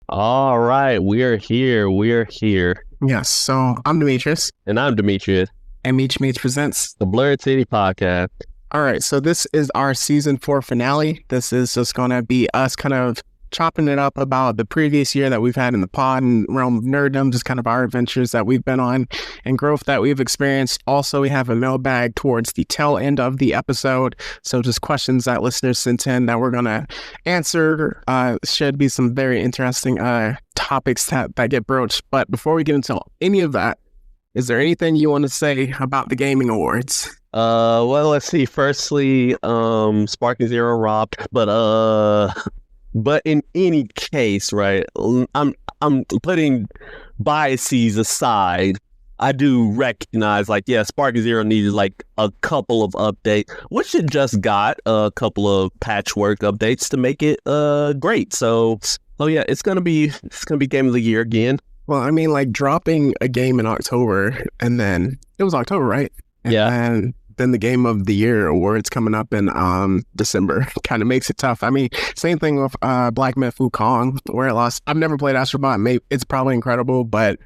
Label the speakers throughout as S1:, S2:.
S1: All right, we're here. We're here.
S2: Yes, so I'm Demetrius,
S1: And I'm Demetrius,
S2: and Meech Meech presents.
S1: the Blurred City Podcast.
S2: All right, so this is our season 4 finale. This is just going to be us kind of chopping it up about the previous year that we've had in the pod and realm of nerddom, just kind of our adventures that we've been on and growth that we've experienced. Also, we have a mailbag towards the tail end of the episode. So just questions that listeners sent in that we're going to answer. Should be some very interesting topics that get broached. But before we get into any of that, is there anything you want to say about the gaming awards?
S1: Well, let's see. Firstly, Sparking Zero robbed, but in any case, right? I'm putting biases aside. I do recognize, like, yeah, Sparking Zero needed like a couple of updates, which it just got a couple of patchwork updates to make it great. So yeah, it's gonna be Game of the Year again.
S2: Well, I mean, like dropping a game in October, and then it was October, right?
S1: Yeah.
S2: And then the Game of the Year awards coming up in December kind of makes it tough. I mean, same thing with Black Myth Wukong, where it lost. I've never played Astrobot. Maybe it's probably incredible, but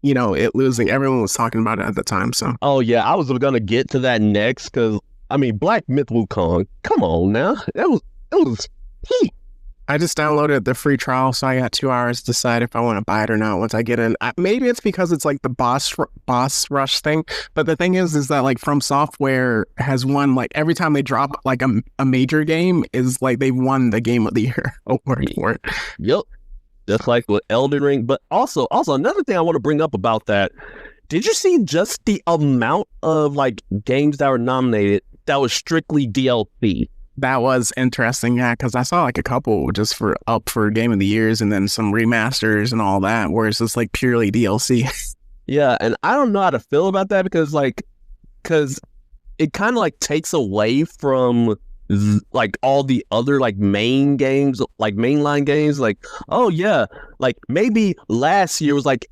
S2: you know, it losing. Everyone was talking about it at the time. So,
S1: oh yeah, I was gonna get to that next because I mean, Black Myth Wukong. Come on now, it was heat.
S2: I just downloaded the free trial, so I got 2 hours to decide if I want to buy it or not once I get in. Maybe it's because it's like the boss rush thing, but the thing is that like From Software has won, like every time they drop like a major game is like they've won the Game of the Year award for it.
S1: Yep, just like with Elden Ring. But also another thing I want to bring up about that. Did you see just the amount of like games that were nominated that was strictly DLC?
S2: That was interesting, yeah, because I saw like a couple just for Game of the Years and then some remasters and all that, where it's just like purely DLC.
S1: Yeah, and I don't know how to feel about that because it kind of like takes away from like all the other like main games, like mainline games. Like, oh yeah, like maybe last year was like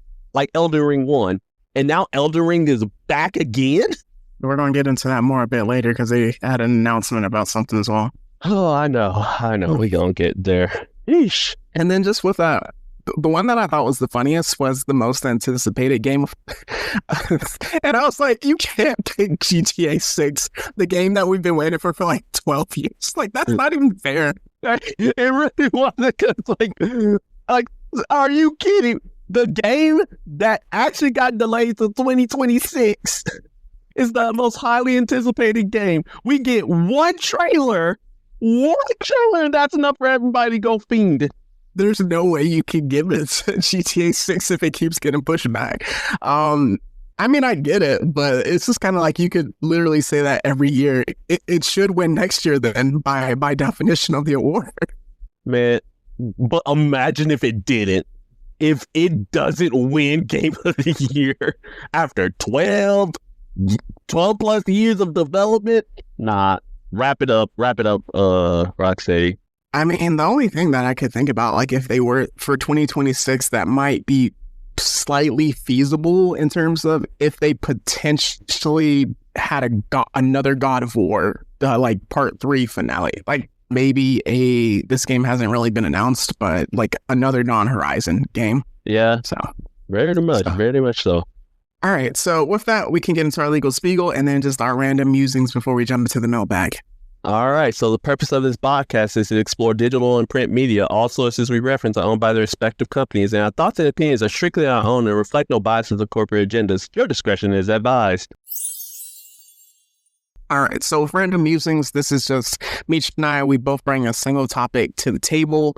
S1: Elden Ring 1, and now Elden Ring is back again.
S2: We're going to get into that more a bit later because they had an announcement about something as well.
S1: Oh, I know. We're going to get there. Eesh.
S2: And then just with that, the one that I thought was the funniest was the most anticipated game. And I was like, you can't pick GTA 6, the game that we've been waiting for like 12 years. Like, that's not even fair.
S1: It really wasn't because, like, are you kidding? The game that actually got delayed to 2026 is the most highly anticipated game. We get one trailer, and that's enough for everybody to go fiend.
S2: There's no way you can give it to GTA 6 if it keeps getting pushed back. I mean, I get it, but it's just kind of like you could literally say that every year. It should win next year then, by definition of the award.
S1: Man, but imagine if it didn't. If it doesn't win Game of the Year after 12 plus years of development, nah, wrap it up, Rocksteady.
S2: I mean, the only thing that I could think about, like if they were for 2026, that might be slightly feasible in terms of if they potentially had another God of War, like part 3 finale, like maybe this game hasn't really been announced, but like another non-Horizon game.
S1: Yeah,
S2: so
S1: very much so.
S2: All right, so with that, we can get into our legal spiegel and then just our random musings before we jump into the mailbag.
S1: All right, so the purpose of this podcast is to explore digital and print media. All sources we reference are owned by their respective companies, and our thoughts and opinions are strictly our own and reflect no biases or corporate agendas. Your discretion is advised.
S2: All right, so with random musings, this is just Meech and I. We both bring a single topic to the table.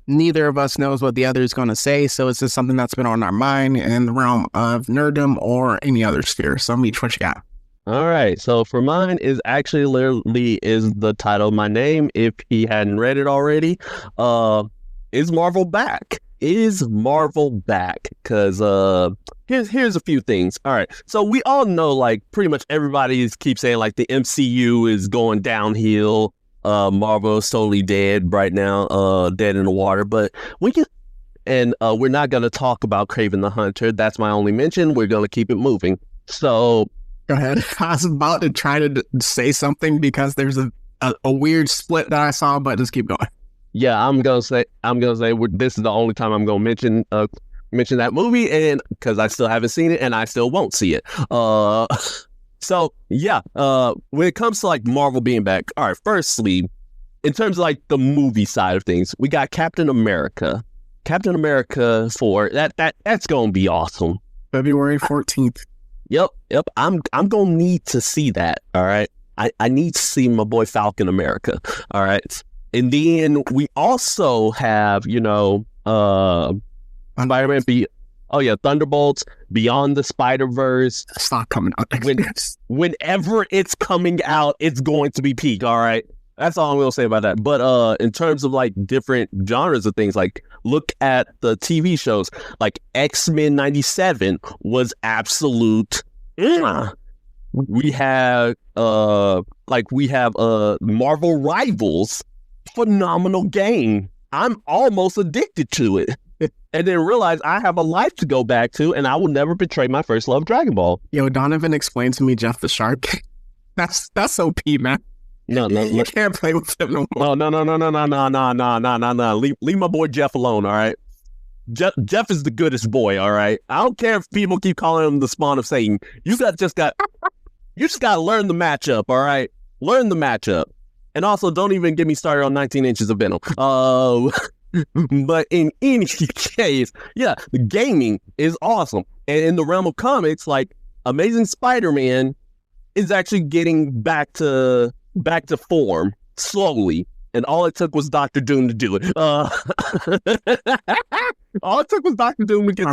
S2: Neither of us knows what the other is going to say, so it's just something that's been on our mind in the realm of nerddom or any other sphere. So, Meech, what you got?
S1: All right, so for mine is actually literally is the title of my name. If he hadn't read it already, is Marvel back? Is Marvel back? Because here's a few things. All right, so we all know, like, pretty much everybody keeps saying like the MCU is going downhill. Marvel is totally dead right now, dead in the water. But we're not going to talk about Kraven the Hunter. That's my only mention. We're going to keep it moving. So
S2: go ahead. I was about to try to say something because there's a weird split that I saw, but just keep going.
S1: Yeah, this is the only time I'm gonna mention that movie, and because I still haven't seen it and I still won't see it. So yeah, when it comes to like Marvel being back, all right, firstly, in terms of like the movie side of things, we got Captain America. Captain America 4, that's gonna be awesome.
S2: February 14th.
S1: Yep. I'm gonna need to see that. All right. I need to see my boy Falcon America. All right. And then we also have, Spider-Man Thunderbolts, Beyond the Spider-Verse.
S2: It's not coming out.
S1: Whenever it's coming out, it's going to be peak. All right. That's all I'm gonna say about that. But in terms of like different genres of things, like look at the TV shows, like X-Men 97 was absolute. We have Marvel Rivals, phenomenal game. I'm almost addicted to it. And then realize I have a life to go back to, and I will never betray my first love, Dragon Ball.
S2: Yo, Donovan explained to me Jeff the Shark. That's OP, man.
S1: No,
S2: you can't play with him no more.
S1: No. Leave my boy Jeff alone, all right? Jeff is the goodest boy, all right? I don't care if people keep calling him the spawn of Satan. You just got to learn the matchup, all right? Learn the matchup. And also, don't even get me started on 19 Inches of Venom. But in any case, yeah, the gaming is awesome. And in the realm of comics, like Amazing Spider-Man is actually getting back to form slowly. And all it took was Dr. Doom to do it. All it took was Dr. Doom to get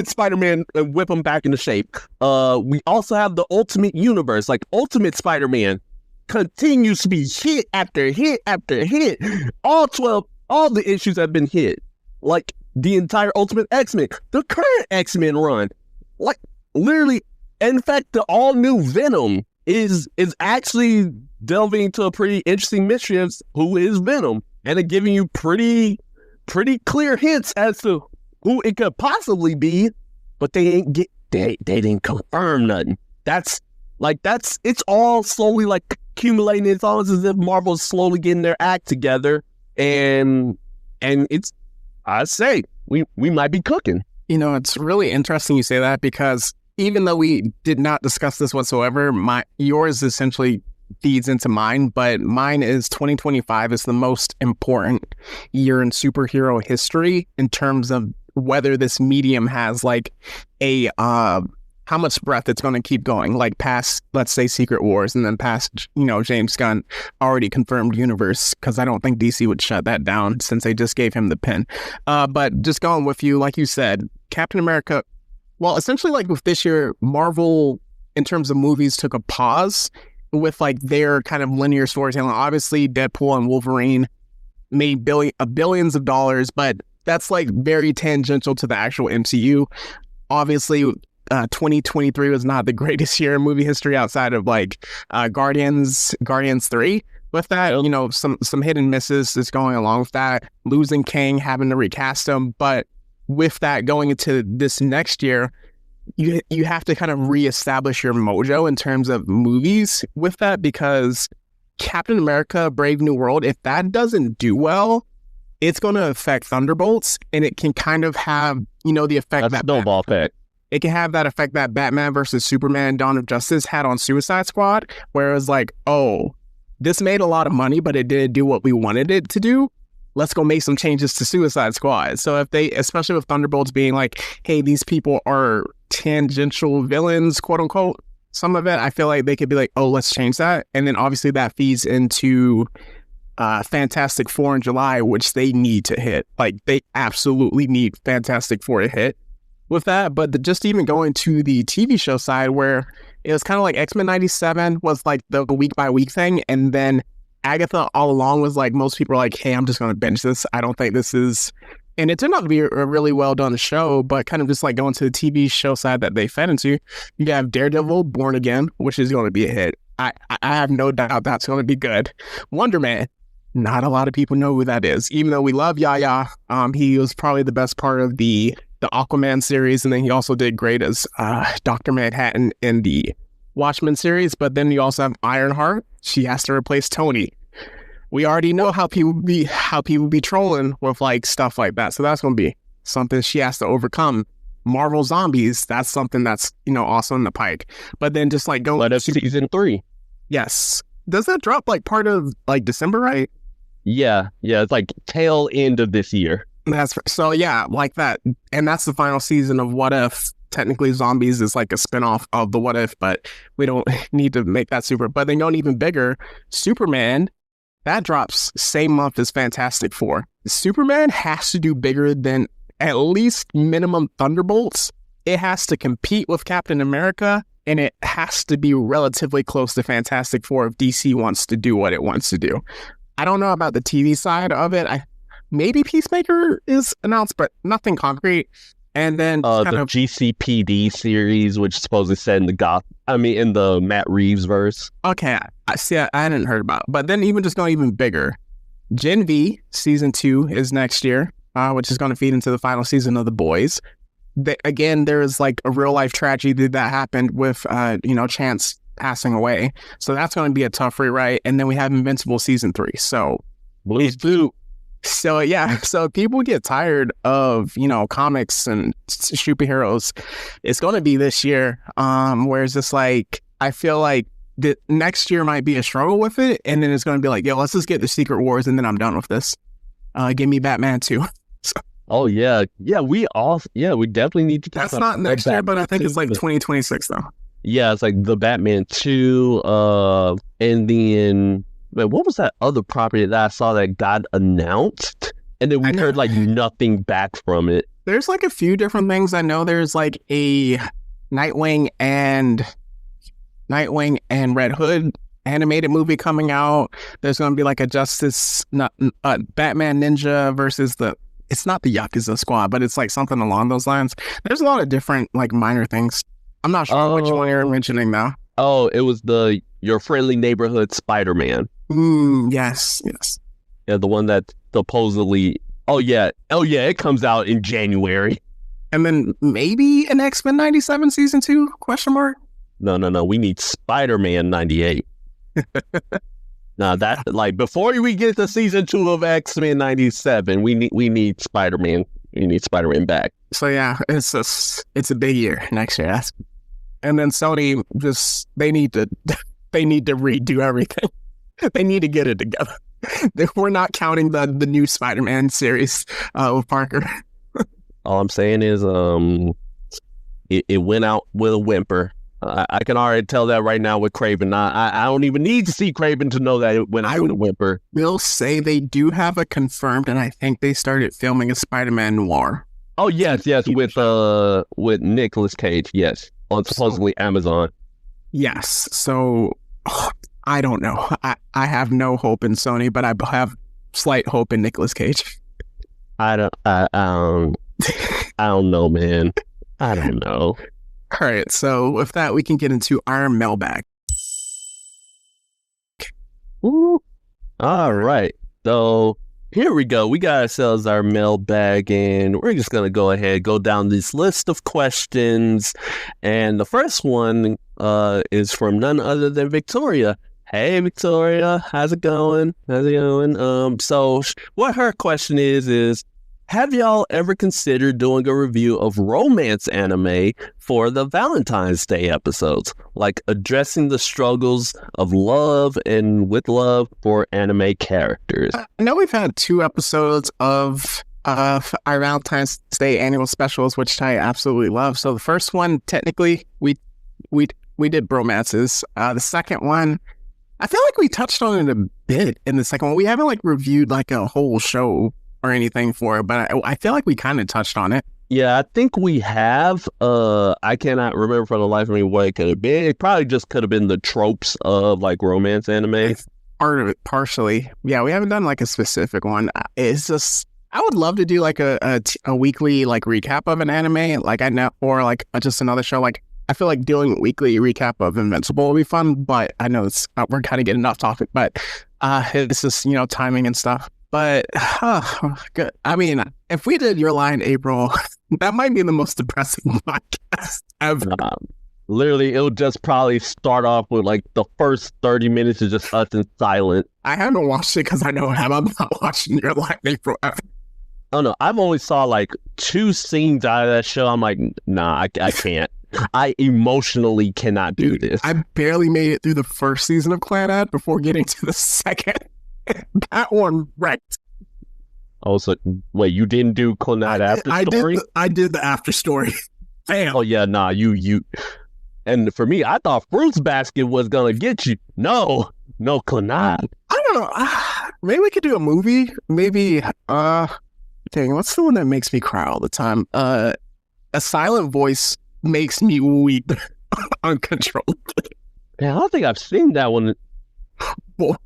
S1: Spider-Man and whip him back into shape. We also have the Ultimate Universe, like Ultimate Spider-Man continues to be hit after hit after hit. All the issues have been hit. Like the entire Ultimate X-Men, the current X-Men run. Like literally, in fact, the all-new Venom is actually delving into a pretty interesting mystery of who is Venom, and it giving you pretty clear hints as to who it could possibly be, but they didn't confirm nothing. It's all slowly like accumulating. It's almost as if Marvel's slowly getting their act together, and it's, I say, we might be cooking.
S2: It's really interesting you say that, because even though we did not discuss this whatsoever, yours essentially feeds into mine, but mine is 2025 is the most important year in superhero history in terms of whether this medium has like a how much breath it's going to keep going, like past, let's say, Secret Wars, and then past, James Gunn already confirmed universe, because I don't think DC would shut that down since they just gave him the pin. But just going with you, like you said, Captain America, well, essentially like with this year, Marvel, in terms of movies, took a pause with like their kind of linear storytelling. Obviously, Deadpool and Wolverine made billions of dollars, but that's like very tangential to the actual MCU. Obviously, 2023 was not the greatest year in movie history outside of like Guardians 3. With that, some hit and misses is going along with that. Losing Kang, having to recast him, but with that going into this next year, you have to kind of reestablish your mojo in terms of movies with that, because Captain America: Brave New World, if that doesn't do well, it's going to affect Thunderbolts, and it can kind of have the effect that
S1: snowball effect.
S2: It can have that effect that Batman versus Superman: Dawn of Justice had on Suicide Squad, where it was like, oh, this made a lot of money, but it didn't do what we wanted it to do. Let's go make some changes to Suicide Squad. So if they, especially with Thunderbolts being like, hey, these people are tangential villains, quote unquote, some of it, I feel like they could be like, oh, let's change that. And then obviously that feeds into Fantastic Four in July, which they need to hit. Like they absolutely need Fantastic Four to hit with that. But just even going to the TV show side, where it was kind of like X-Men 97 was like the week by week thing. And then Agatha all along was like, most people are like, hey, I'm just going to binge this. I don't think this is, and it turned out to be a really well done show, but kind of just like going to the TV show side that they fed into, you have Daredevil, Born Again, which is going to be a hit. I have no doubt that's going to be good. Wonder Man, not a lot of people know who that is, even though we love Yaya. He was probably the best part of the Aquaman series, and then he also did great as Dr. Manhattan in the Watchmen series. But then you also have Ironheart. She has to replace Tony, we already know how people be trolling with like stuff like that. So that's gonna be something she has to overcome. Marvel Zombies, that's something that's, also in the pike. But then just like go.
S1: But that's season 3.
S2: Yes. Does that drop like part of like December, right?
S1: Yeah, it's like tail end of this year.
S2: So yeah, like that. And that's the final season of What If. Technically, Zombies is like a spinoff of the What If, but we don't need to make that super. But then going even bigger, Superman, that drops same month as Fantastic Four. Superman has to do bigger than at least minimum Thunderbolts. It has to compete with Captain America, and it has to be relatively close to Fantastic Four if DC wants to do what it wants to do. I don't know about the TV side of it. Maybe Peacemaker is announced, but nothing concrete. And then
S1: the GCPD series, which is supposedly set in in the Matt Reeves verse.
S2: Okay, I hadn't heard about it. But then even just going even bigger, Gen V season 2 is next year, which is going to feed into the final season of The Boys. Again, there's like a real life tragedy that happened with Chance passing away, so that's going to be a tough rewrite. And then we have Invincible season 3. So
S1: please do.
S2: So yeah, so people get tired of comics and superheroes. It's going to be this year. Whereas just like I feel like the next year might be a struggle with it, and then it's going to be like, yo, let's just get the Secret Wars, and then I'm done with this. Give me Batman 2.
S1: Oh yeah, we definitely need to talk
S2: about. That's not next year, but I think it's like 2026 though.
S1: Yeah, it's like the Batman 2, and then what was that other property that I saw that got announced, and then we heard like nothing back from it.
S2: There's like a few different things. I know there's like a Nightwing and Red Hood animated movie coming out. There's going to be like a Batman Ninja versus it's not the Yakuza Squad, but it's like something along those lines. There's a lot of different like minor things. I'm not sure which one you're mentioning now.
S1: Oh, it was Your Friendly Neighborhood Spider-Man.
S2: Yes.
S1: Yeah, the one that supposedly. Oh yeah, it comes out in January.
S2: And then maybe an X-Men 97 season 2? Question mark.
S1: No. We need Spider-Man 98. Now that before we get to season 2 of X-Men 97, we need Spider-Man. We need Spider-Man back.
S2: So yeah, it's a big year next year. And then Sony they need to redo everything. They need to get it together. We're not counting the new Spider-Man series with Parker.
S1: All I'm saying is it went out with a whimper. I can already tell that right now with Craven. I don't even need to see Craven to know that it went out with a whimper.
S2: Will say they do have a confirmed, and I think they started filming a Spider-Man noir.
S1: Oh yes, with Nicolas Cage, yes, on supposedly Amazon.
S2: Yes, so I don't know. I have no hope in Sony, but I have slight hope in Nicolas Cage.
S1: I don't know, man. I don't know.
S2: All right, so with that, we can get into our mailbag.
S1: Ooh. All right, so here we go. We got ourselves our mailbag, and we're just going to go down this list of questions. And the first one is from none other than Victoria. Hey, Victoria, how's it going? So what her question is, have y'all ever considered doing a review of romance anime for the Valentine's Day episodes? Like addressing the struggles of love and with love for anime characters.
S2: I know we've had 2 episodes of our Valentine's Day annual specials, which I absolutely love. So the first one, technically, we did bromances. The second one, I feel like we touched on it a bit in the second one. We haven't like reviewed like a whole show or anything for it, but I feel like we kind of touched on it.
S1: Yeah, I think we have. I cannot remember for the life of me what it could have been. It probably just could have been the tropes of like romance anime.
S2: It's part of it, partially. Yeah, we haven't done like a specific one. It's just, I would love to do like a weekly like recap of an anime, like I know, or like just another show. Like I feel like doing a weekly recap of Invincible will be fun, but I know we're kind of getting off topic. But it's just timing and stuff. But good. I mean, if we did Your Lie in April, that might be the most depressing podcast ever.
S1: Literally, it'll just probably start off with like the first 30 minutes is just us in silent.
S2: I haven't watched it because I know I'm not watching your lightning forever.
S1: Oh no, I've only saw like 2 scenes out of that show. I'm like, nah, I can't. I emotionally cannot do this.
S2: I barely made it through the first season of Clannad before getting to the second. That one wrecked.
S1: Oh, so wait, you didn't do Clannad after story?
S2: I did the after story. Damn.
S1: Oh yeah, nah, you. And for me, I thought Fruits Basket was gonna get you. No, Clannad.
S2: I don't know. Maybe we could do a movie. Maybe. Dang, what's the one that makes me cry all the time? A Silent Voice makes me weep uncontrollably.
S1: Man, I don't think I've seen that one.
S2: Well,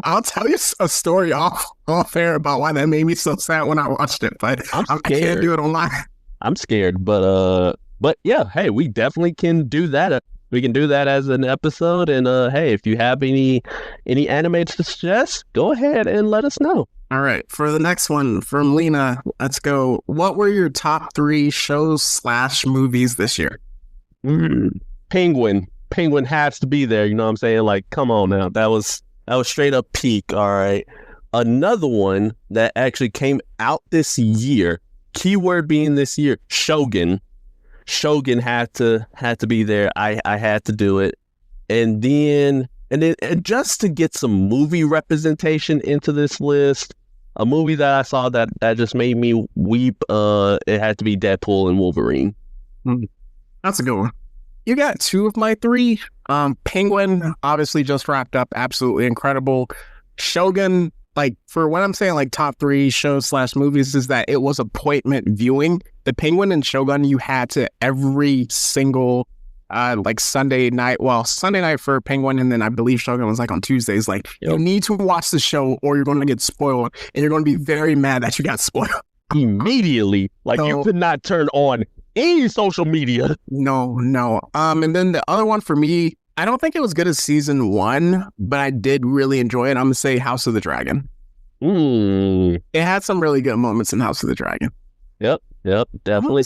S2: I'll tell you a story off air about why that made me so sad when I watched it, but I can't do it online.
S1: I'm scared, but yeah, hey, we definitely can do that. We can do that as an episode, and hey, if you have any anime to suggest, go ahead and let us know.
S2: All right, for the next one from Lena, let's go. What were your top 3 shows / movies this year?
S1: Penguin has to be there. You know what I'm saying? Like, come on now, that was straight up peak. All right, another one that actually came out this year. Keyword being this year, Shogun. Shogun had to be there. I had to do it, and then just to get some movie representation into this list, a movie that I saw that just made me weep. It had to be Deadpool and Wolverine.
S2: That's a good one. You got 2 of my 3. Penguin obviously just wrapped up, absolutely incredible. Shogun, like, for what I'm saying, like top 3 shows / movies, is that it was appointment viewing. The Penguin and Shogun, you had to every single like Sunday night. Well, Sunday night for Penguin, and then I believe Shogun was like on Tuesdays. Like, you need to watch the show or you're going to get spoiled, and you're going to be very mad that you got spoiled
S1: immediately. Like, you could not turn on any social media.
S2: No. And then the other one for me, I don't think it was good as season 1, but I did really enjoy it. I'm gonna say House of the Dragon. It had some really good moments in House of the Dragon.
S1: Yep, definitely.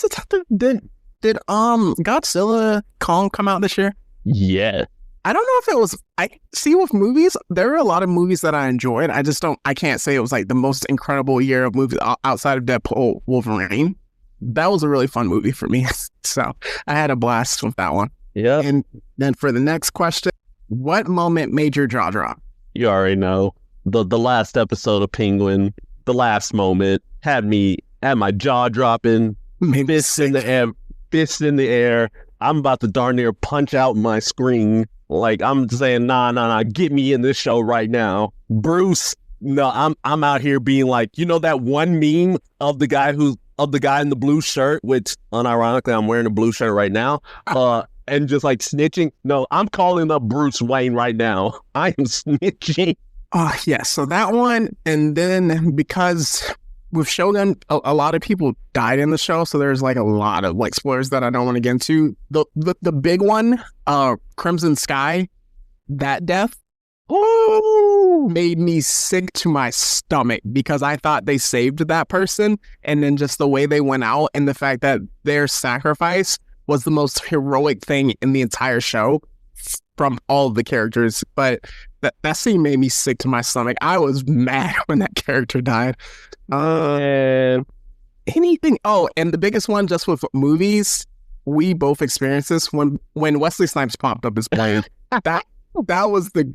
S2: Did Godzilla Kong come out this year?
S1: Yeah.
S2: I don't know if it was. I see with movies, there are a lot of movies that I enjoyed. I can't say it was like the most incredible year of movies outside of Deadpool, Wolverine. That was a really fun movie for me. So I had a blast with that one.
S1: Yeah.
S2: And then for the next question, what moment made your jaw drop?
S1: You already know. The last episode of Penguin, the last moment had my jaw dropping, fists in the air. I'm about to darn near punch out my screen. Like, I'm saying, nah, get me in this show right now. Bruce, no, I'm out here being like, you know that one meme of the guy in the blue shirt, which unironically I'm wearing a blue shirt right now. And just like snitching. No, I'm calling up Bruce Wayne right now. I am snitching.
S2: Oh, yeah. So that one. And then because with Shogun, a lot of people died in the show. So there's like a lot of like spoilers that I don't want to get into. The big one, Crimson Sky, that death made me sick to my stomach because I thought they saved that person. And then just the way they went out and the fact that their sacrifice was the most heroic thing in the entire show from all of the characters. But that scene made me sick to my stomach. I was mad when that character died. Anything. Oh, and the biggest one, just with movies, we both experienced this when Wesley Snipes popped up as Blaine. that was the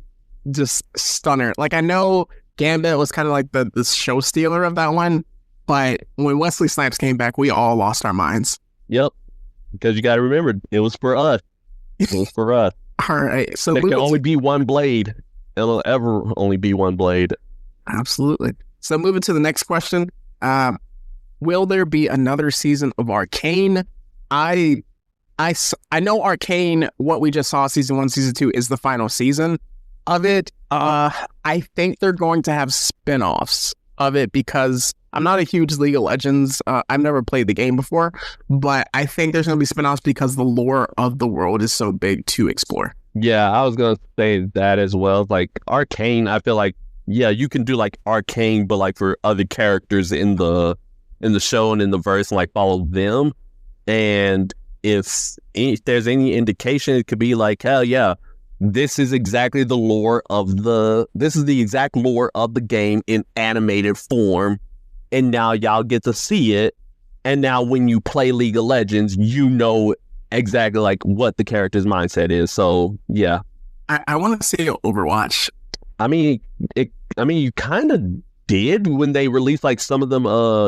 S2: just stunner. Like, I know Gambit was kind of like the show stealer of that one, but when Wesley Snipes came back, we all lost our minds.
S1: Yep. Because you got to remember, it was for us.
S2: All right. So
S1: there can only be one blade. It'll ever only be one blade.
S2: Absolutely. So moving to the next question. Will there be another season of Arcane? I know Arcane, what we just saw, season 1, season 2, is the final season of it. I think they're going to have spin-offs of it because I'm not a huge League of Legends. I've never played the game before, but I think there's going to be spin-offs because the lore of the world is so big to explore.
S1: Yeah, I was going to say that as well. Like, Arcane, I feel like, yeah, you can do like Arcane, but like for other characters in the show and in the verse and like follow them. And if there's any indication, it could be like, hell yeah, this is exactly the lore of this is the exact lore of the game in animated form, and now y'all get to see it. And now when you play League of Legends, you know exactly like what the character's mindset is. So yeah,
S2: I want to say Overwatch.
S1: I mean, you kind of did when they released like some of them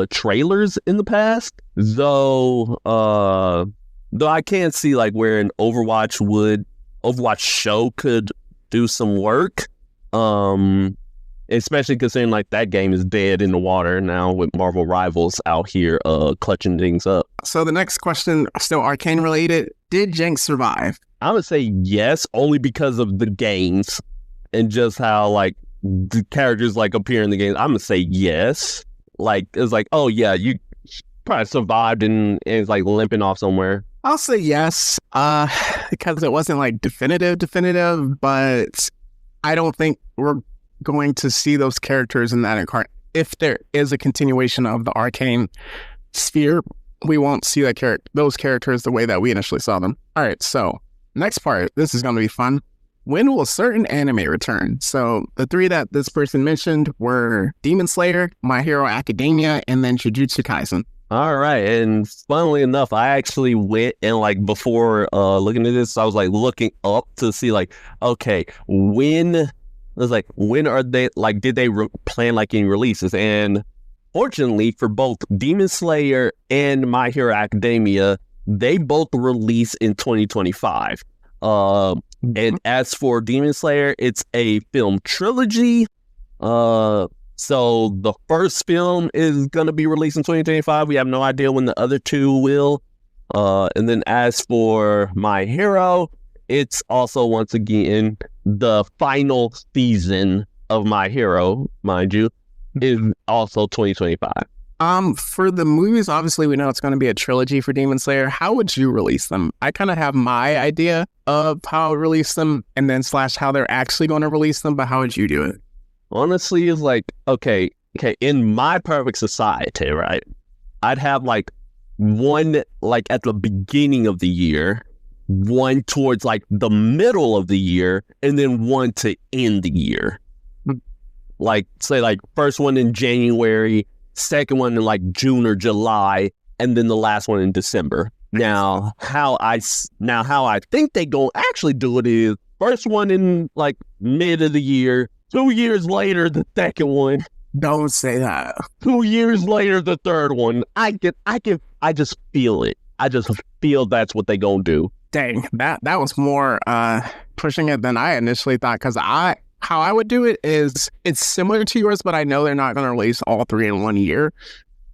S1: trailers in the past. Though I can't see like where an Overwatch show could do some work. Especially considering like that game is dead in the water now with Marvel Rivals out here clutching things up.
S2: So the next question, still Arcane related. Did Jinx survive?
S1: I would say yes, only because of the games and just how like the characters like appear in the games. I'm gonna say yes. Like it's like, oh yeah, you probably survived and it's like limping off somewhere.
S2: I'll say yes, because it wasn't like definitive, but I don't think we're going to see those characters in that incarnate. If there is a continuation of the Arcane sphere, we won't see those characters the way that we initially saw them. All right, so next part, this is going to be fun. When will a certain anime return? So the three that this person mentioned were Demon Slayer, My Hero Academia, and then Jujutsu Kaisen.
S1: All right, and funnily enough, I actually went and like before looking at this, I was like looking up to see like, okay, when are they like? Did they plan like any releases? And fortunately for both Demon Slayer and My Hero Academia, they both release in 2025. And as for Demon Slayer, it's a film trilogy. So the first film is going to be released in 2025. We have no idea when the other two will. And then as for My Hero, it's also, once again, the final season of My Hero, mind you, is also 2025.
S2: For the movies, obviously we know it's going to be a trilogy for Demon Slayer. How would you release them? I kind of have my idea of how I would release them and then / how they're actually going to release them, but how would you do it?
S1: Honestly, it's like, okay, in my perfect society, right, I'd have like one like at the beginning of the year, one towards like the middle of the year, and then one to end the year. Like, say like first one in January, second one in like June or July, and then the last one in December. Now, how I think they gonna actually do it is first one in like mid of the year, 2 years later the second one.
S2: Don't say that.
S1: 2 years later the third one. I just feel it. I just feel that's what they gonna do.
S2: Dang, that was more pushing it than I initially thought, because how I would do it is it's similar to yours, but I know they're not going to release all three in 1 year.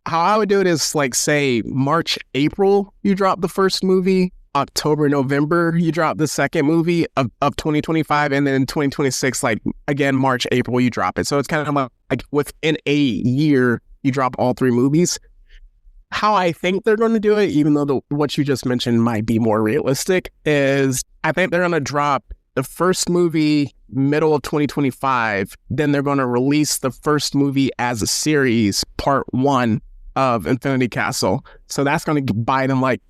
S2: How I would do it is like, say, March, April, you drop the first movie. October, November, you drop the second movie of 2025. And then 2026, like, again, March, April, you drop it. So it's kind of like within a year, you drop all three movies. How I think they're going to do it, even though what you just mentioned might be more realistic, is I think they're going to drop the first movie middle of 2025, then they're going to release the first movie as a series, part 1 of Infinity Castle. So that's going to buy them like,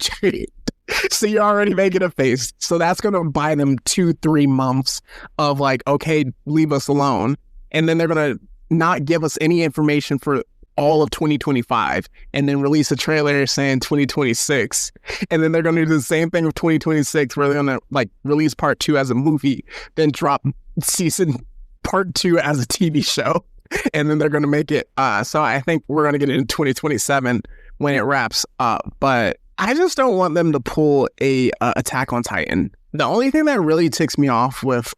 S2: so you're already making a face. So that's going to buy them 2-3 months of like, okay, leave us alone. And then they're going to not give us any information for all of 2025 and then release a trailer saying 2026. And then they're going to do the same thing with 2026 where they're going to like release part 2 as a movie, then drop season part 2 as a TV show. And then they're going to make it. So I think we're going to get it in 2027 when it wraps up. But I just don't want them to pull a Attack on Titan. The only thing that really ticks me off with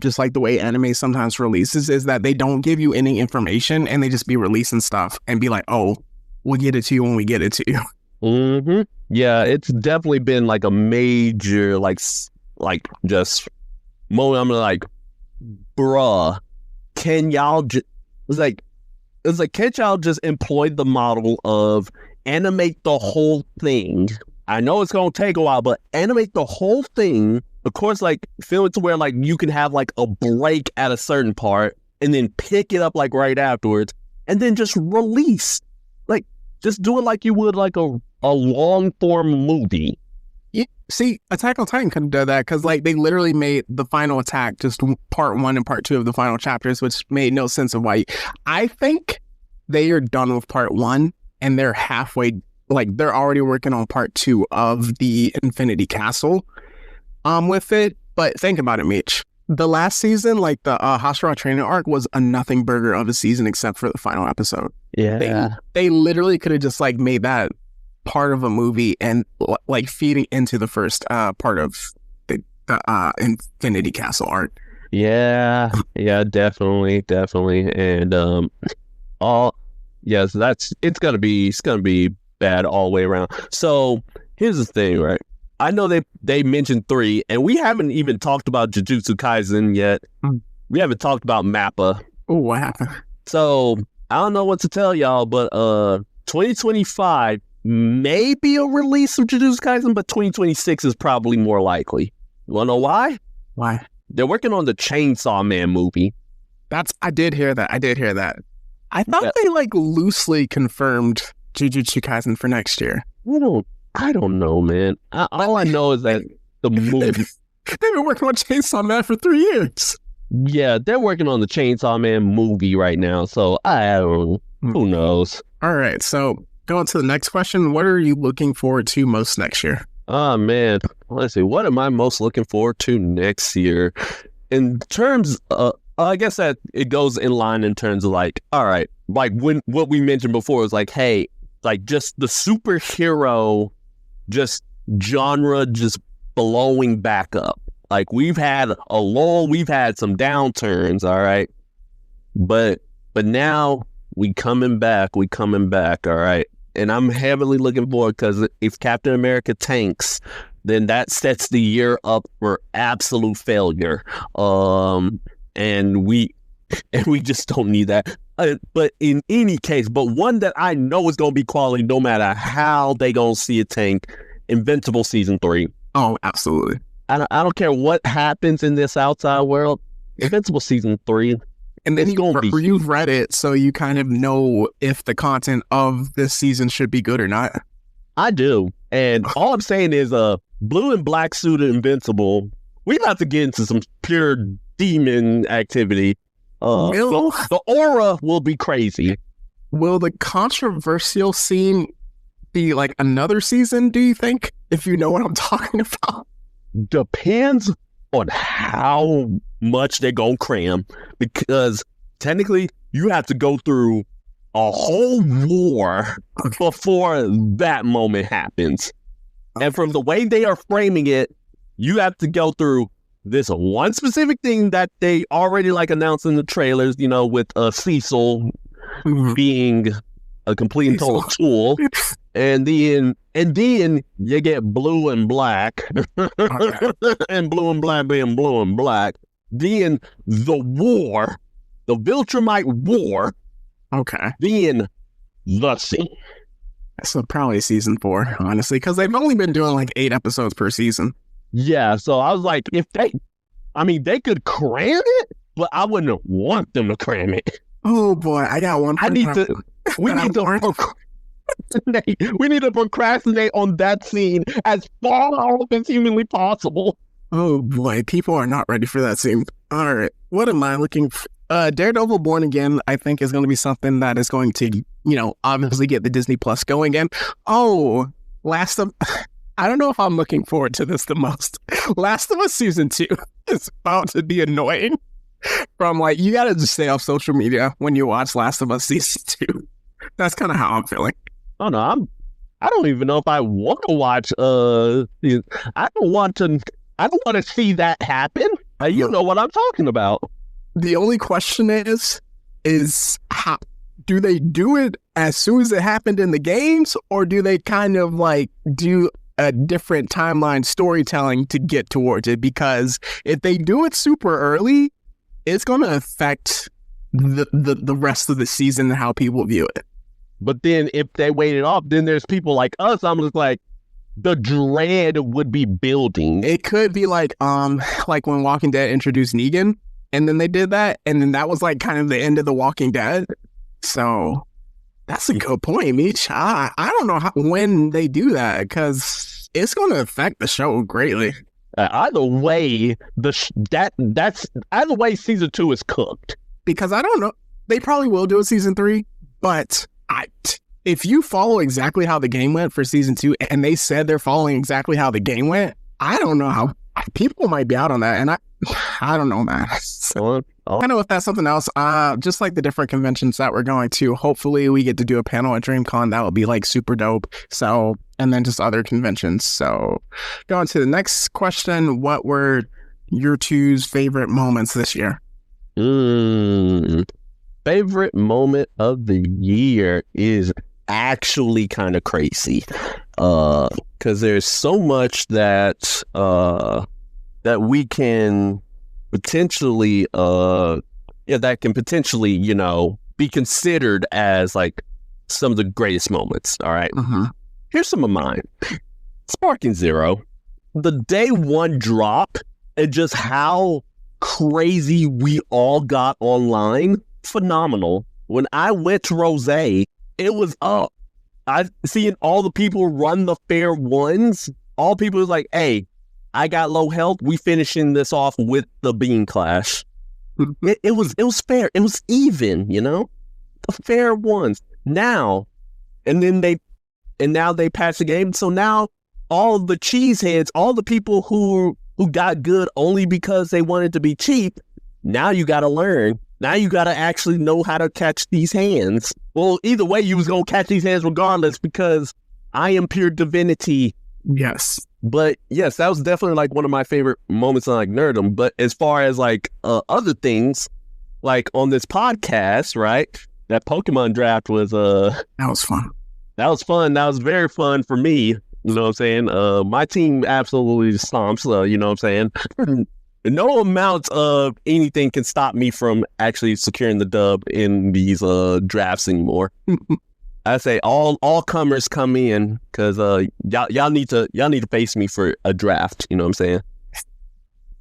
S2: just like the way anime sometimes releases is that they don't give you any information and they just be releasing stuff and be like, oh, we'll get it to you when we get it to you.
S1: Mm-hmm. Yeah, it's definitely been like a major like just moment. I'm like, bruh, can y'all just can't y'all just employ the model of animate the whole thing? I know it's gonna take a while, but animate the whole thing. Of course, like film it to where like you can have like a break at a certain part and then pick it up like right afterwards, and then just release. Like just do it like you would like a long form movie.
S2: See, Attack on Titan could have done that because, like, they literally made the final attack just part 1 and part 2 of the final chapters, which made no sense of why. I think they are done with part 1 and they're halfway, like, they're already working on part 2 of the Infinity Castle with it. But think about it, Mitch. The last season, like the Hashira training arc, was a nothing burger of a season except for the final episode.
S1: Yeah.
S2: They literally could have just, like, made that part of a movie and, like, feeding into the first part of the Infinity Castle arc.
S1: Yeah, definitely. And so it's gonna be bad all the way around. So here's the thing, right? I know they mentioned 3, and we haven't even talked about Jujutsu Kaisen yet. We haven't talked about Mappa.
S2: Oh, what happened?
S1: So I don't know what to tell y'all, but 2025 may be a release of Jujutsu Kaisen, but 2026 is probably more likely. You wanna know why?
S2: Why?
S1: They're working on the Chainsaw Man movie.
S2: I did hear that. I thought they, like, loosely confirmed Jujutsu Kaisen for next year.
S1: I don't know, man. All I know is that the movie...
S2: They've been working on Chainsaw Man for 3 years.
S1: Yeah, they're working on the Chainsaw Man movie right now, so I don't... Who knows?
S2: All right, so going to the next question. What are you looking forward to most next year?
S1: Oh, man. Let's see. What am I most looking forward to next year? In terms of... I guess that it goes in line in terms of, like, all right, like what we mentioned before is like, hey, like, just the superhero just genre just blowing back up. Like, we've had some downturns, all right, but now we coming back, all right, and I'm heavily looking forward because if Captain America tanks, then that sets the year up for absolute failure. And we just don't need that. But in any case, but one that I know is going to be quality no matter how they going to see it tank, Invincible Season 3.
S2: Oh, absolutely.
S1: I don't care what happens in this outside world, Invincible Season 3.
S2: And then you've read it, so you kind of know if the content of this season should be good or not.
S1: I do. And all I'm saying is blue and black suited Invincible, we about to get into some pure demon activity. The aura will be crazy.
S2: Will the controversial scene be like another season, do you think? If you know what I'm talking about.
S1: Depends on how much they're going to cram. Because technically, you have to go through a whole war before that moment happens. And from the way they are framing it, you have to go through this one specific thing that they already, like, announced in the trailers, you know, with Cecil being a complete and total tool. And then you get blue and black. And blue and black being blue and black. Then the war, the Viltrumite War.
S2: Okay.
S1: Then the scene.
S2: So probably season 4, honestly, because they've only been doing like 8 episodes per season.
S1: Yeah, so I was like, they could cram it, but I wouldn't want them to cram it.
S2: Oh boy, I got one.
S1: We need to procrastinate on that scene as far as humanly possible.
S2: Oh boy, people are not ready for that scene. All right, what am I looking for? Daredevil Born Again, I think, is going to be something that is going to, you know, obviously get the Disney Plus going again. Oh, I don't know if I'm looking forward to this the most. Last of Us Season 2 is about to be annoying. From, like, you gotta just stay off social media when you watch Last of Us Season 2. That's kind of how I'm feeling.
S1: Oh no, I don't even know if I want to watch. I don't want to see that happen. You know what I'm talking about.
S2: The only question is how do they do it as soon as it happened in the games, or do they kind of like do a different timeline storytelling to get towards it? Because if they do it super early, it's going to affect the rest of the season and how people view it.
S1: But then if they wait it off, then there's people like us. I'm just like, the dread would be building.
S2: It could be like when Walking Dead introduced Negan, and then they did that, and then that was like kind of the end of The Walking Dead. So that's a good point, Mitch. I don't know when they do that, because it's going to affect the show greatly.
S1: Either way, either way, season 2 is cooked.
S2: Because I don't know, they probably will do a season 3, but if you follow exactly how the game went for season 2, and they said they're following exactly how the game went, I don't know how people might be out on that, and I don't know, man. I know if that's something else, just like the different conventions that we're going to, hopefully we get to do a panel at DreamCon. That would be like super dope. So, and then just other conventions. So going to the next question, what were your two's favorite moments this year?
S1: Favorite moment of the year is actually kind of crazy. Because there's so much that we can potentially that can potentially be considered as like some of the greatest moments. All right. Here's some of mine. Sparking Zero, the day one drop, and just how crazy we all got online, phenomenal. When I went to Rose, it was up. I've seen all the people run the fair ones. All people was like, hey, I got low health. We finishing this off with the Bean Clash. It was fair. It was even, the fair ones. Now they patch the game. So now all the cheeseheads, all the people who got good only because they wanted to be cheap, now you got to learn. Now you got to actually know how to catch these hands. Well, either way, you was going to catch these hands regardless, because I am pure divinity.
S2: Yes.
S1: But yes, that was definitely like one of my favorite moments on like Nerdum. But as far as like other things, like on this podcast, right? That Pokemon draft was
S2: that was fun.
S1: That was fun. That was very fun for me. You know what I'm saying? My team absolutely stomps. You know what I'm saying? No amount of anything can stop me from actually securing the dub in these drafts anymore. I say all comers come in, because y'all need to face me for a draft. You know what I'm saying?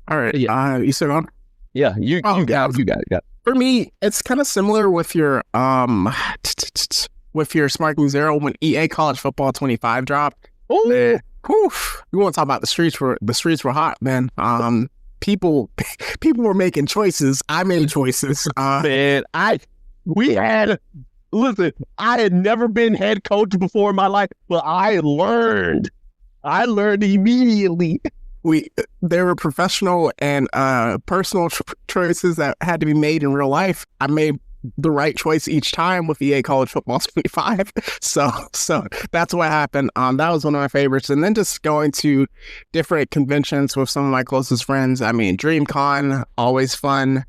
S2: All right. Yeah. You said on?
S1: Yeah. You got it.
S2: For me, it's kind of similar with your Sparking Zero when EA College Football 25 dropped.
S1: Oh,
S2: man. You want to talk about the streets were hot, man. People were making choices. I made choices.
S1: Man, listen, I had never been head coach before in my life, but I learned immediately. There
S2: were professional and personal choices that had to be made in real life. I made the right choice each time with EA College Football 25. So that's what happened. That was one of my favorites. And then just going to different conventions with some of my closest friends. I mean, DreamCon, always fun.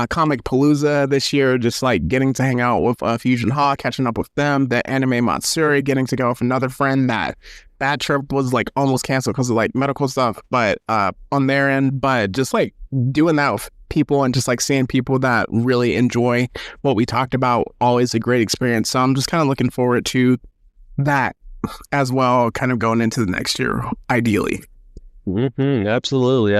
S2: Comic Palooza this year, just like getting to hang out with Fusion Hawk, catching up with them. The Anime Matsuri, getting to go with another friend. That trip was like almost canceled because of like medical stuff, but on their end. But just like doing that with people and just like seeing people that really enjoy what we talked about, always a great experience. So I'm just kind of looking forward to that as well, kind of going into the next year, ideally.
S1: Absolutely.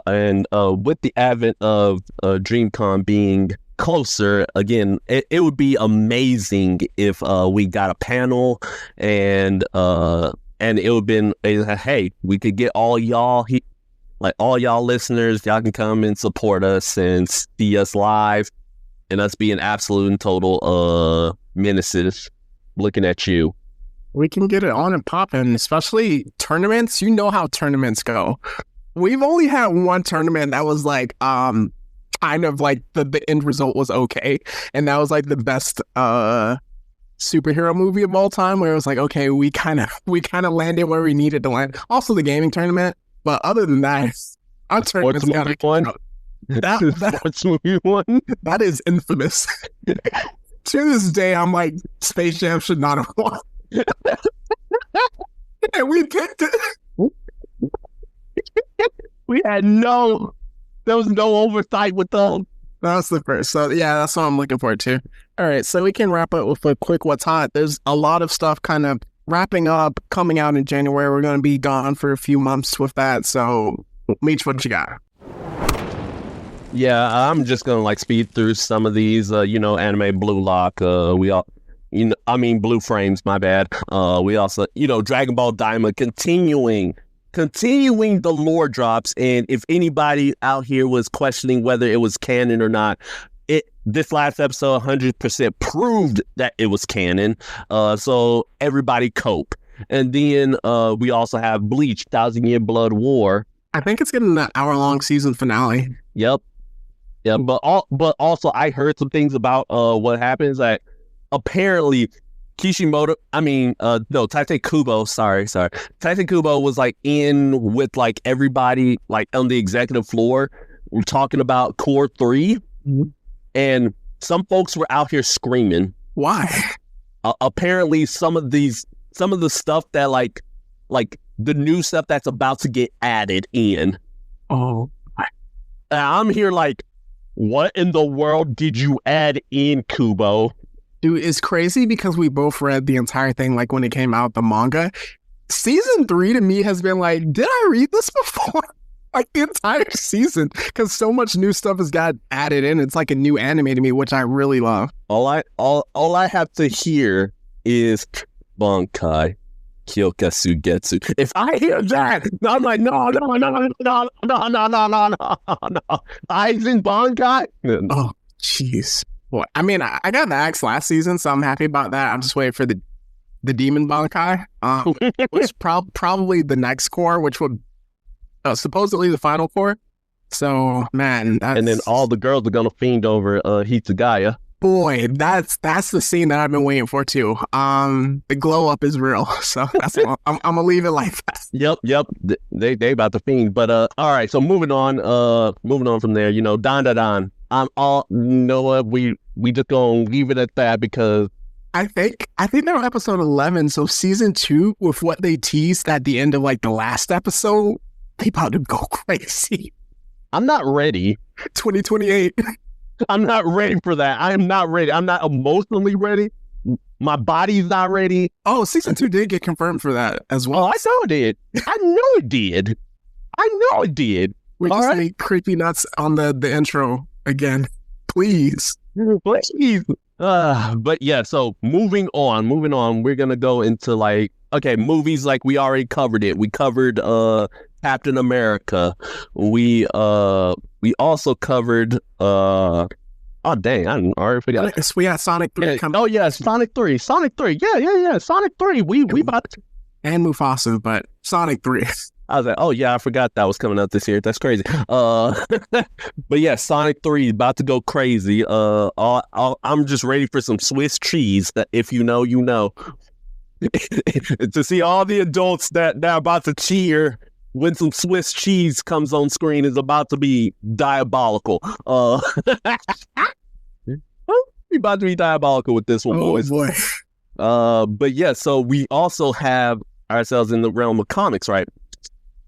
S1: And with the advent of DreamCon being closer, again, it would be amazing if we got a panel and it would been hey, we could get all y'all listeners, y'all can come and support us and see us live, and us being absolute and total menaces looking at you.
S2: We can get it on and popping, especially tournaments. You know how tournaments go. We've only had one tournament that was like, kind of like the end result was okay. And that was like the best superhero movie of all time, where it was like, okay, we kind of landed where we needed to land. Also the gaming tournament. But other than that, our tournament's got
S1: Sports movie one.
S2: That is infamous. To this day, I'm like, Space Jam should not have won. And we picked it.
S1: There was no oversight with them.
S2: That was the first. So yeah, that's what I'm looking forward to. All right, so we can wrap up with a quick what's hot. There's a lot of stuff kind of wrapping up, coming out in January. We're going to be gone for a few months with that. So Meech, what you got?
S1: Yeah, I'm just going to like speed through some of these, Anime Blue Lock. Blue Frames, my bad. We also, Dragon Ball Daima continuing the lore drops. And if anybody out here was questioning whether it was canon or not, this last episode 100% proved that it was canon. So everybody cope. And then we also have Bleach, Thousand Year Blood War.
S2: I think it's getting an hour-long season finale.
S1: Yep. Yeah, but also I heard some things about what happens. Like apparently Kishimoto, Tite Kubo, sorry. Tite Kubo was like in with like everybody like on the executive floor. We're talking about Core 3. Mm-hmm. And some folks were out here screaming.
S2: Why?
S1: Apparently some of the stuff that like the new stuff that's about to get added in.
S2: Oh.
S1: I'm here like, what in the world did you add in, Kubo?
S2: Dude, it's crazy because we both read the entire thing like when it came out, the manga. Season 3 to me has been like, did I read this before? Like the entire season, because so much new stuff has got added in. It's like a new anime to me, which I really love.
S1: All I have to hear is Bankai Kyokasugetsu. If I hear that, I'm like, no. Aizen Bankai.
S2: Oh, jeez. Well, I mean, I got the axe last season, so I'm happy about that. I'm just waiting for the Demon Bankai, which is probably the next core, which would supposedly the final core. So, man,
S1: and then all the girls are gonna fiend over Hitsugaya.
S2: Boy, that's the scene that I've been waiting for too. The glow up is real, so that's I'm gonna leave it like that.
S1: Yep. They about to fiend, but all right. So moving on from there, Dan. I'm all what we just gonna leave it at that because
S2: I think they're on episode 11. So season 2 with what they teased at the end of like the last episode. They about to go crazy.
S1: I'm not ready.
S2: 2028.
S1: I'm not ready for that. I am not ready. I'm not emotionally ready. My body's not ready.
S2: Oh, season 2 did get confirmed for that as well.
S1: Oh, I know it did. I know it did.
S2: We just need creepy nuts on the intro again. Please.
S1: Please. But yeah, so moving on. We're going to go into movies like we already covered it. We covered Captain America. We also covered I already forgot.
S2: We got Sonic 3 coming.
S1: Oh yeah, Sonic 3. Yeah. Sonic 3. We about to...
S2: And Mufasa, but Sonic 3.
S1: I was like, oh yeah, I forgot that was coming out this year. That's crazy. But yeah, Sonic 3 about to go crazy. I'm just ready for some Swiss cheese. If you know, you know. To see all the adults that are about to cheer when some Swiss cheese comes on screen is about to be diabolical. We're about to be diabolical with this one, boys.
S2: Boy.
S1: But yeah, so we also have ourselves in the realm of comics, right?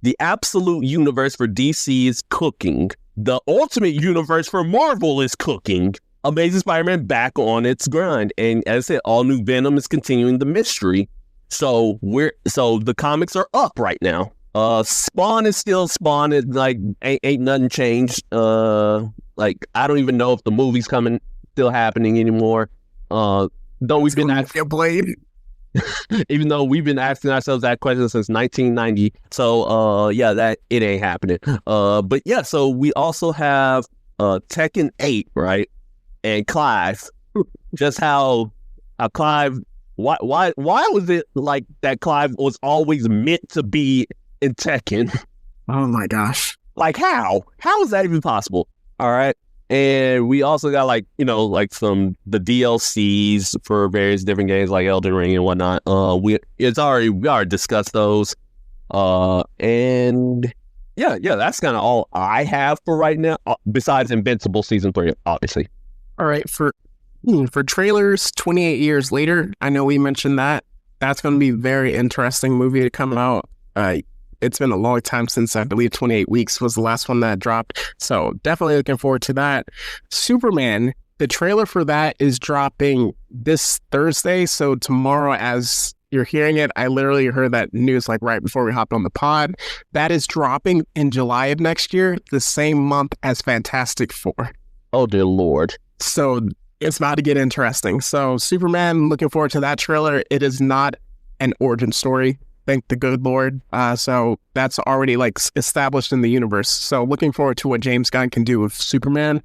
S1: The absolute universe for DC is cooking. The ultimate universe for Marvel is cooking. Amazing Spider-Man back on its grind. And as I said, all new Venom is continuing the mystery. So the comics are up right now. Spawn is still Spawn. It's like ain't nothing changed. I don't even know if the movie's still happening anymore. We've been asking Blade. Even though we've been asking ourselves that question since 1990. So that it ain't happening. But yeah, so we also have Tekken 8, right? And Clive. Just how Clive, why was it like that Clive was always meant to be in Tekken?
S2: Oh my gosh.
S1: Like how is that even possible? All right. And we also got the DLCs for various different games like Elden Ring and whatnot. We already discussed those. And yeah, that's kind of all I have for right now. Besides Invincible season 3, obviously.
S2: All right, for trailers, 28 years later, I know we mentioned that. That's going to be a very interesting movie to come out. It's been a long time since, I believe 28 Weeks was the last one that dropped. So definitely looking forward to that. Superman, the trailer for that is dropping this Thursday. So tomorrow, as you're hearing it, I literally heard that news like right before we hopped on the pod. That is dropping in July of next year, the same month as Fantastic Four.
S1: Oh, dear Lord.
S2: So It's about to get interesting. So Superman, looking forward to that trailer. It is not an origin story. Thank the good Lord. So that's already like established in the universe. So looking forward to what James Gunn can do with Superman.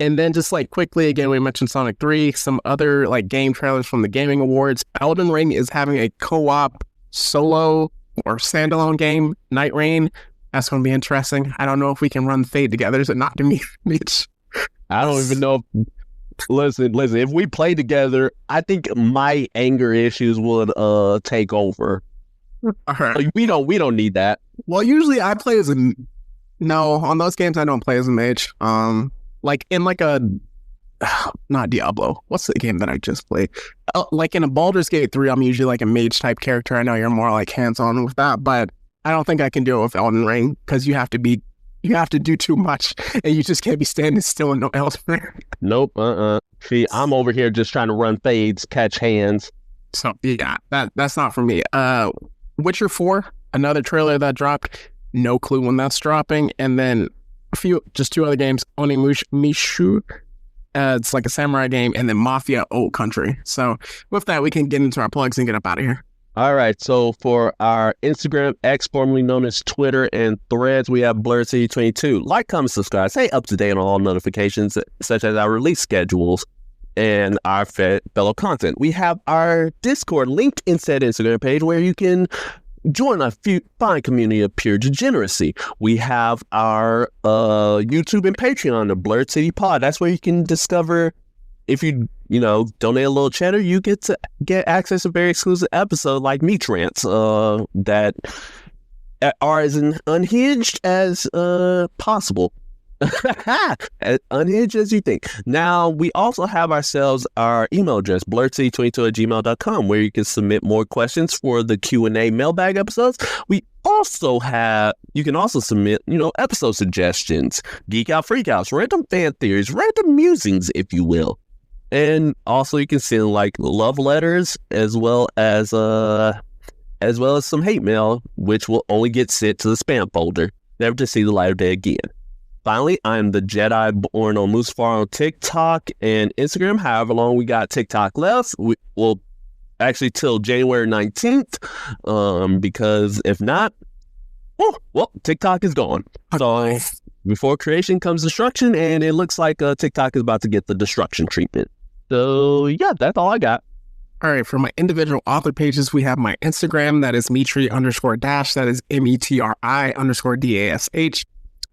S2: And then just like quickly, again, we mentioned Sonic 3, some other like game trailers from the Gaming Awards. Elden Ring is having a co-op solo or standalone game, Night Rain. That's going to be interesting. I don't know if we can run Fade together. Is it not to me?
S1: I don't even know. Listen. If we play together, I think my anger issues would take over.
S2: All right.
S1: We don't need that.
S2: Well, usually I play as a no on those games. I don't play as a mage. Like in like a not Diablo. What's the game that I just played? Like in a Baldur's Gate 3, I'm usually like a mage type character. I know you're more like hands on with that, but I don't think I can do it with Elden Ring because you have to do too much, and you just can't be standing still in no Elden Ring.
S1: Nope. See, I'm over here just trying to run fades, catch hands.
S2: So yeah, that's not for me. Witcher 4, another trailer that dropped. No clue when that's dropping. And then just two other games. Onimusha. It's like a samurai game, and then Mafia Old Country. So with that, we can get into our plugs and get up out of here.
S1: All right. So for our Instagram, X, formerly known as Twitter, and Threads, we have BlurredCity22. Like, comment, subscribe. Stay up to date on all notifications, such as our release schedules and our fellow content. We have our Discord linked in said Instagram page where you can join a fine community of pure degeneracy. We have our YouTube and Patreon, the Blurred City Pod. That's where you can discover, if you donate a little cheddar, you get access to very exclusive episodes like Meat Rants that are as unhinged as possible. As unhinged as you think. Now, we also have ourselves our email address, blurredcity22@gmail.com, where you can submit more questions for the Q&A mailbag episodes. You can also submit, episode suggestions, geek out, freak outs, random fan theories, random musings, if you will. And also you can send like love letters as well as some hate mail, which will only get sent to the spam folder, never to see the light of day again. Finally, I'm the Jedi born on Mustafar on TikTok and Instagram. However long we got TikTok left, we will actually till January 19th, because if not, TikTok is gone. So before creation comes destruction, and it looks like TikTok is about to get the destruction treatment. So yeah, that's all I got.
S2: All right, for my individual author pages, we have my Instagram, that is Metri_Dash, that is METRI_DASH.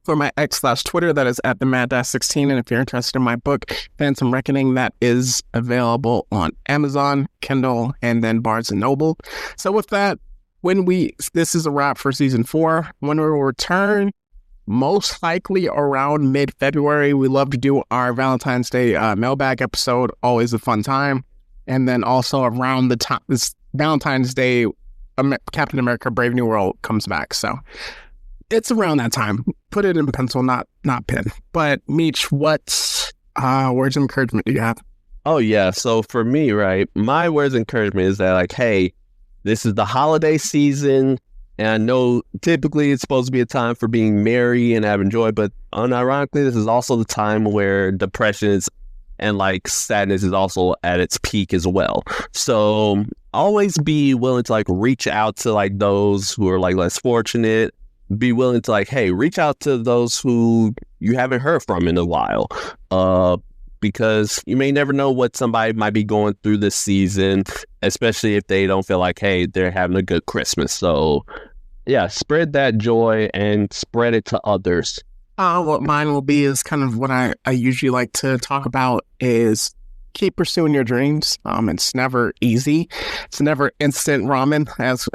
S2: For my X/Twitter, that is at the Mad-16. And if you're interested in my book, Phantom Reckoning, that is available on Amazon, Kindle, and then Barnes & Noble. So with that, this is a wrap for season 4. When we return, most likely around mid-February, we love to do our Valentine's Day mailbag episode, always a fun time. And then also around the time, this Valentine's Day, Captain America Brave New World comes back. So it's around that time. Put it in pencil, not pen. But Meech, what words of encouragement do you have?
S1: Oh yeah. So for me, right, my words of encouragement is that, like, hey, this is the holiday season, and I know typically it's supposed to be a time for being merry and having joy, but unironically, this is also the time where depression is and like sadness is also at its peak as well. So always be willing to like reach out to like those who are like less fortunate. Be willing to like, hey, reach out to those who you haven't heard from in a while, because you may never know what somebody might be going through this season, especially if they don't feel like, hey, they're having a good Christmas. So yeah, spread that joy and spread it to others.
S2: What mine will be is kind of what I usually like to talk about is keep pursuing your dreams. It's never easy. It's never instant ramen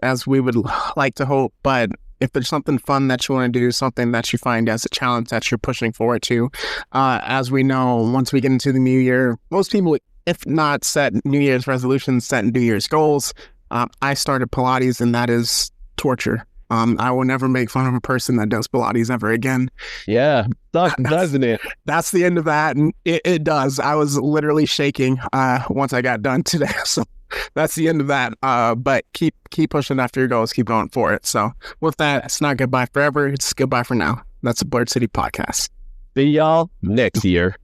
S2: as we would like to hope, but if there's something fun that you want to do, something that you find as a challenge that you're pushing forward to, as we know, once we get into the new year, most people, if not set New Year's resolutions, set New Year's goals. I started Pilates, and that is torture. I will never make fun of a person that does Pilates ever again.
S1: Yeah, doesn't it?
S2: That's the end of that, and it does. I was literally shaking once I got done today, so that's the end of that. But keep pushing after your goals, keep going for it. So with that, it's not goodbye forever, it's goodbye for now. That's a Blurred City podcast.
S1: See y'all next year.